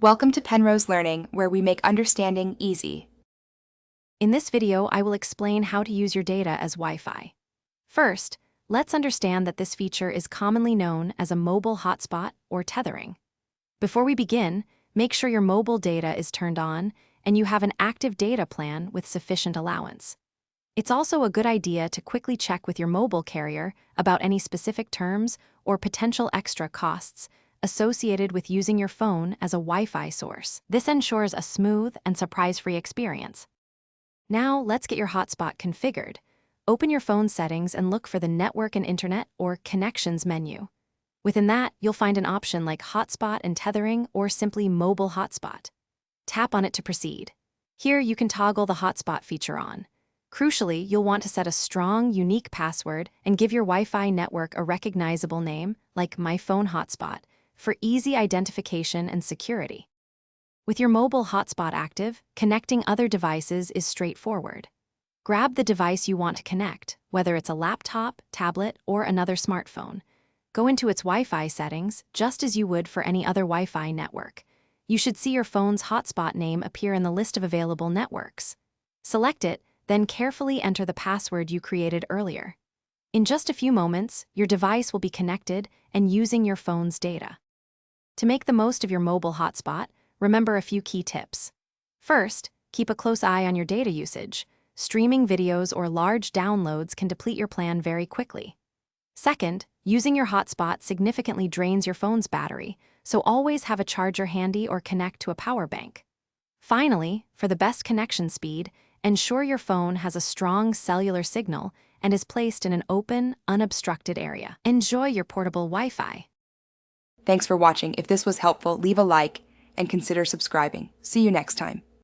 Welcome to Penrose Learning, where we make understanding easy. In this video, I will explain how to use your data as Wi-Fi. First, let's understand that this feature is commonly known as a mobile hotspot or tethering. Before we begin, make sure your mobile data is turned on and you have an active data plan with sufficient allowance. It's also a good idea to quickly check with your mobile carrier about any specific terms or potential extra costs associated with using your phone as a Wi-Fi source. This ensures a smooth and surprise-free experience. Now, let's get your hotspot configured. Open your phone settings and look for the Network and Internet or Connections menu. Within that, you'll find an option like Hotspot and Tethering or simply Mobile Hotspot. Tap on it to proceed. Here, you can toggle the hotspot feature on. Crucially, you'll want to set a strong, unique password and give your Wi-Fi network a recognizable name, like My Phone Hotspot, for easy identification and security. With your mobile hotspot active, connecting other devices is straightforward. Grab the device you want to connect, whether it's a laptop, tablet, or another smartphone. Go into its Wi-Fi settings, just as you would for any other Wi-Fi network. You should see your phone's hotspot name appear in the list of available networks. Select it, then carefully enter the password you created earlier. In just a few moments, your device will be connected and using your phone's data. To make the most of your mobile hotspot, remember a few key tips. First, keep a close eye on your data usage. Streaming videos or large downloads can deplete your plan very quickly. Second, using your hotspot significantly drains your phone's battery, so always have a charger handy or connect to a power bank. Finally, for the best connection speed, ensure your phone has a strong cellular signal and is placed in an open, unobstructed area. Enjoy your portable Wi-Fi. Thanks for watching. If this was helpful, leave a like and consider subscribing. See you next time.